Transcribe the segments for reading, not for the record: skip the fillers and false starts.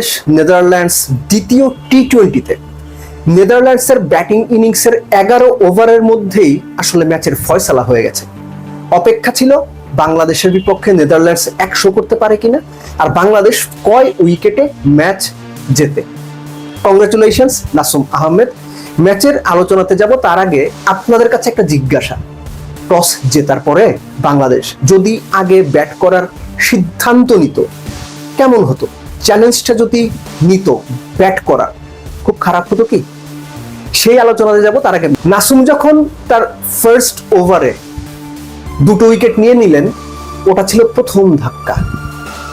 Bangladesh Netherlands দ্বিতীয় টি-20-তে নেদারল্যান্ডসের batting ইনিংসের 11 ওভারের মধ্যেই আসলে ম্যাচের ফয়সালা হয়ে গেছে। অপেক্ষা ছিল বাংলাদেশের বিপক্ষে নেদারল্যান্ডস 100 করতে পারে কিনা, আর বাংলাদেশ কয় উইকেটে ম্যাচ জেতে। কংগ্রেচুলেশনস নাসুম আহমেদ। ম্যাচের আলোচনাতে যাব তার আগে আপনাদের কাছে একটা জিজ্ঞাসা। টস জেতার পরে বাংলাদেশ যদি আগে ব্যাট করার সিদ্ধান্ত নিত কেমন হতো? চ্যালেঞ্জটা যদি নিত ব্যাট করা, খুব খারাপ হতো কি? সেই আলোচনাতে যাব। তার আগে নাসুম যখন তার ফার্স্ট ওভারে 2 উইকেট নিয়ে নিলেন, ওটা ছিল প্রথম ধাক্কা।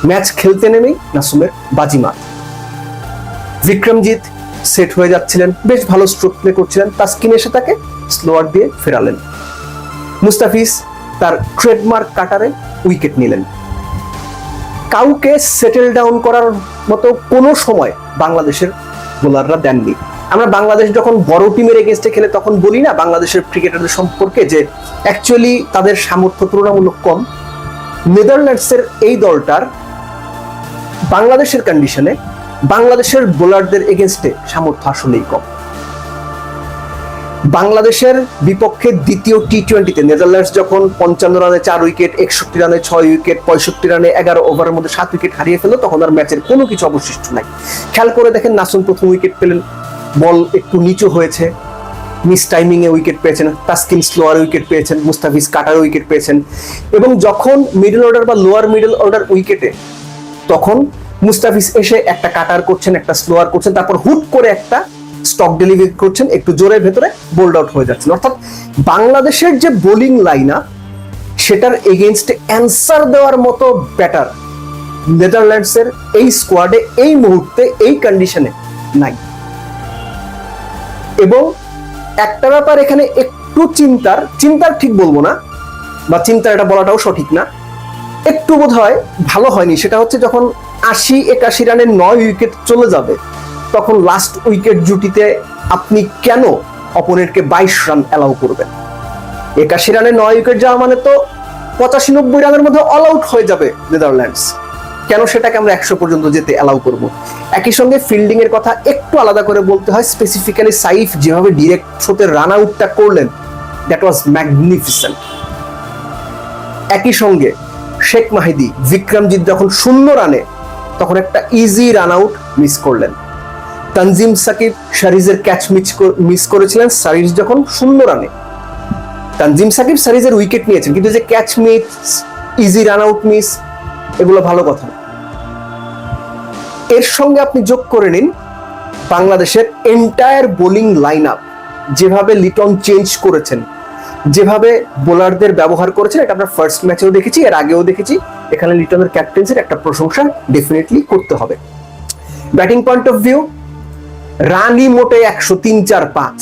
ম্যাচ খেলতে নেমেই নাসুমের বাজিমাত। বিক্রমজিৎ সেট হয়ে যাচ্ছিলেন, বেশ ভালো স্ট্রোক প্লে করছিলেন, তাসকিন এসে তাকে স্লোয়ার দিয়ে ফেরালেন। মুস্তাফিজ তার ট্রেডমার্ক কাটারে উইকেট নিলেন। কাউকে সেটেল ডাউন করার মতো কোনো সময় বাংলাদেশের বোলাররা দেননি। আমরা বাংলাদেশ যখন বড় টিমের এগেইনস্টে খেলে তখন বলি না বাংলাদেশের ক্রিকেটারদের সম্পর্কে যে অ্যাকচুয়ালি তাদের সামর্থ্য তুলনামূলক কম। নেদারল্যান্ডসের এই দলটার বাংলাদেশের কন্ডিশনে বাংলাদেশের বোলারদের এগেইনস্টে সামর্থ্য আসলেই কম। বাংলাদেশের বিপক্ষে দ্বিতীয় টি-20-তে নেদারল্যান্ডস যখন 55 রানে 4 উইকেট, 61 রানে 6 উইকেট, 65 রানে 11 ওভারের মধ্যে 7 উইকেট হারিয়ে ফেললো, তখন আর ম্যাচের কোনো কিছু অবশিষ্ট নাই। খেয়াল করে দেখেন, নাসুম প্রথম উইকেট পেলেন, বল একটু নিচু হয়েছে, মিস টাইমিং এ উইকেট পেয়েছেন, তাসকিন স্লোয়ার উইকেট পেয়েছেন, মুস্তাফিজ কাটার উইকেট পেয়েছেন। এবং যখন মিডল অর্ডার বা লোয়ার মিডল অর্ডার উইকেটে, তখন মুস্তাফিজ এসে একটা কাটার করছেন, একটা স্লোয়ার করছেন, তারপর হুট করে একটা স্টক ডেলিভারি করছেন, একটু জোরে ভেতরে বোল্ড আউট হয়ে যাচ্ছেন। অর্থাৎ বাংলাদেশের যে বোলিং লাইন আপ, সেটার এগেইনস্টে অ্যান্সার দেওয়ার মতো ব্যাটার নেদারল্যান্ডসের এই স্কোয়াডে এই মুহূর্তে এই কন্ডিশনে নাই। এবং একটা ব্যাপার এখানে একটু চিন্তার ঠিক বলবো না, বা চিন্তার এটা বলাটাও সঠিক না, একটু বোধ হয় ভালো হয়নি। সেটা হচ্ছে যখন 80-81 রানে 9 উইকেট চলে যাবে, তখন লাস্ট উইকেট জুটিতে আপনি কেন অপোনেন্টকে 22 রান অ্যালাউ করবেন? 81 রানে 9 উইকেট যাওয়া মানে তো 85-90 রানের মধ্যে অল আউট হয়ে যাবে নেদারল্যান্ডস। কেন সেটাকে আমরা 100 পর্যন্ত যেতে অ্যালাউ করব? একই সঙ্গে ফিল্ডিং এর কথা একটু আলাদা করে বলতে হয়। স্পেসিফিক্যালি সাইফ যেভাবে ডিরেক্ট থ্রোতে রান আউটটা করলেন, দ্যাট ওয়াজ ম্যাগনিফিসেন্ট। একই সঙ্গে শেখ মাহিদি, বিক্রমজিৎ যখন 0 রানে, তখন একটা ইজি রান আউট মিস করলেন। তানজিম সাকিব সারিজের ক্যাচ মিস করেছিলেন সারিজ যখন 0 রানে। তানজিম সাকিব সারিজের উইকেট নিয়েছেন, কিন্তু যে catch miss, easy run out miss, এগুলো ভালো কথা না। এর সঙ্গে আপনি যোগ করে নিন বাংলাদেশের এন্টায়ার বোলিং লাইন আপ, যেভাবে লিটন চেঞ্জ করেছেন, যেভাবে বোলারদের ব্যবহার করেছেন, এটা আমরা ফার্স্ট ম্যাচেও দেখেছি, এর আগেও দেখেছি। এখানে লিটনের ক্যাপ্টেন্সির একটা প্রশংসা ডেফিনেটলি করতে হবে। ব্যাটিং পয়েন্ট অফ ভিউ, রানই মোটে 103-4-5।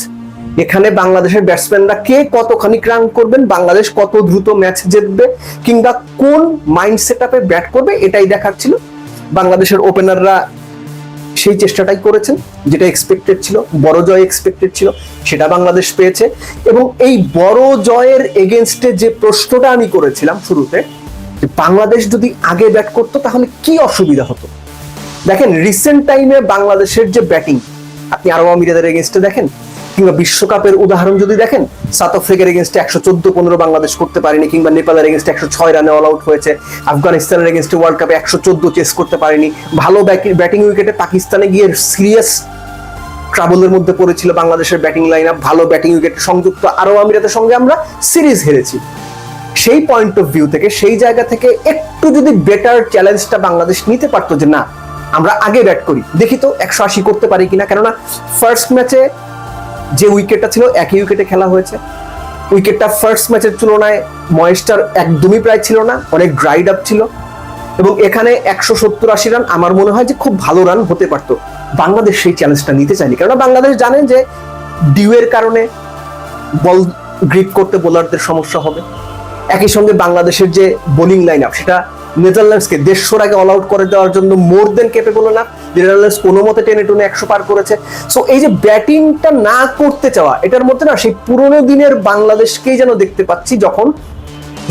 এখানে বাংলাদেশের ব্যাটসম্যানরা কে কতখানি রান করবেন, বাংলাদেশ কত দ্রুত ম্যাচ জিতবে, কিংবা কোন মাইন্ড সেটআপে ব্যাট করবে, এটাই দেখার ছিল। বাংলাদেশের ওপেনাররা সেই চেষ্টাটাই করেছেন, যেটা এক্সপেক্টেড ছিল, বড় জয় এক্সপেক্টেড ছিল, সেটা বাংলাদেশ পেয়েছে। এবং এই বড় জয়ের এগেইনস্টে যে প্রশ্নটা আমি করেছিলাম শুরুতে, যে বাংলাদেশ যদি আগে ব্যাট করতো তাহলে কি অসুবিধা হতো। দেখেন, রিসেন্ট টাইমে বাংলাদেশের যে ব্যাটিং, আপনি আরব আমিরাতের এগেইনস্টে দেখেন, কিংবা বিশ্বকাপের উদাহরণ যদি দেখেন, সাউথ আফ্রিকার এগেইনস্টে 114-15 বাংলাদেশ করতে পারেনি, কিংবা নেপালের এগেইনস্টে 106 রানে অল আউট হয়েছে, আফগানিস্তানের এগেইনস্টে ওয়ার্ল্ড কাপে 114 চেস করতে পারেনি। ভালো ব্যাটিং উইকেটে পাকিস্তানে গিয়ে সিরিয়াস ট্রাবলের মধ্যে পড়েছিল বাংলাদেশের ব্যাটিং লাইন আপ। ভালো ব্যাটিং উইকেট সংযুক্ত আরব আমিরাতের সঙ্গে আমরা সিরিজ হেরেছি। সেই পয়েন্ট অফ ভিউ থেকে, সেই জায়গা থেকে একটু যদি বেটার চ্যালেঞ্জটা বাংলাদেশ নিতে পারতো, যে না আমরা আগে ব্যাট করি, দেখি তো 180 করতে পারি কিনা। কেননা ফার্স্ট ম্যাচে যে উইকেটটা ছিল, একই উইকেটে খেলা হয়েছে। উইকেটটা ফার্স্ট ম্যাচের তুলনায় ময়েস্টার একদমই প্রায় ছিল না, অনেক ড্রাইড আপ ছিল। এবং এখানে 170-80 রান আমার মনে হয় যে খুব ভালো রান হতে পারতো। বাংলাদেশ সেই চ্যালেঞ্জটা নিতে চায়নি, কেননা বাংলাদেশ জানেন যে ডিউয়ের কারণে বল গ্রিপ করতে বোলারদের সমস্যা হবে। একই সঙ্গে বাংলাদেশের যে বোলিং লাইন আপ, সেটা নেদারল্যান্ডসকে 150 আগে অল আউট করে দেওয়ার জন্য মোর দেন ক্যাপেবল না। নেদারল্যান্ডস কোনো মতে টেনে টুনে 100 পার করেছে। সো এই যে ব্যাটিংটা না করতে চাওয়া, এটার মধ্যে না সেই পুরোনো দিনের বাংলাদেশকেই যেন দেখতে পাচ্ছি, যখন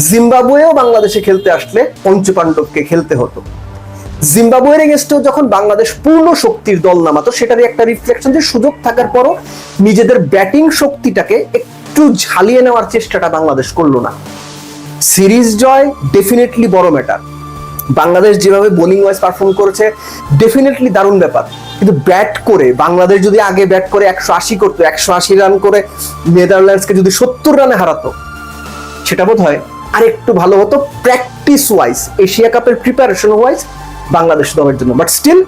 জিম্বাবুয়েও বাংলাদেশে খেলতে আসলে পঞ্চপাণ্ডবকে খেলতে হতো। জিম্বাবুয়ের এগেনস্টেও যখন বাংলাদেশ পূর্ণ শক্তির দল নামাতো, সেটারই একটা রিফ্লেকশন যে সুযোগ থাকার পরও নিজেদের ব্যাটিং শক্তিটাকে একটু ঝালিয়ে নেওয়ার চেষ্টাটা বাংলাদেশ করলো না। সিরিজ জয় ডেফিনেটলি বড় ম্যাটার, বাংলাদেশ যেভাবে বোলিং ওয়াইজ পারফর্ম করেছে ডেফিনেটলি দারুণ ব্যাপার, কিন্তু ব্যাট করে বাংলাদেশ যদি আগে ব্যাট করে 180 করতো, 180 রান করে নেদারল্যান্ডসকে যদি 70 রানে হারাতো, সেটা বোধ হয় আর একটু ভালো হতো প্র্যাকটিস ওয়াইজ, এশিয়া কাপের প্রিপারেশন ওয়াইজ বাংলাদেশ দলের জন্য। বাট স্টিল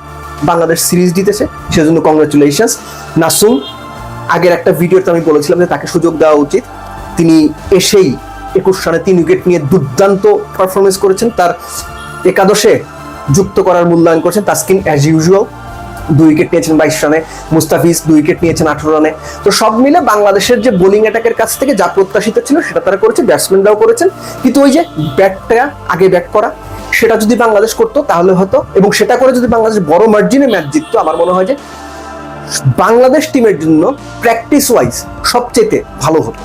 বাংলাদেশ সিরিজ জিতেছে, সেজন্য কংগ্রাচুলেশনস। নাসুম, আগের একটা ভিডিওতে আমি বলেছিলাম যে তাকে সুযোগ দেওয়া উচিত, তিনি এসেই 21 রানে 3 উইকেট নিয়ে দুর্দান্ত পারফরমেন্স করেছেন, তার একাদশে যুক্ত করার মূল্যায়ন করেছেন। তাসকিন অ্যাজ ইউজুয়াল 2 উইকেট নিয়েছেন 22 রানে, মুস্তাফিজ 2 উইকেট নিয়েছেন 18 রানে। তো সব মিলে বাংলাদেশের যে বোলিং অ্যাটাকের কাছ থেকে যা প্রত্যাশিত ছিল সেটা তারা করেছে, ব্যাটসম্যানরাও করেছেন, কিন্তু ওই যে ব্যাটটা আগে ব্যাট করা, সেটা যদি বাংলাদেশ করতো তাহলে হয়তো, এবং সেটা করে যদি বাংলাদেশ বড় মার্জিনে ম্যাচ জিততো, আমার মনে হয় যে বাংলাদেশ টিমের জন্য প্র্যাকটিস ওয়াইজ সবচেয়ে ভালো হতো।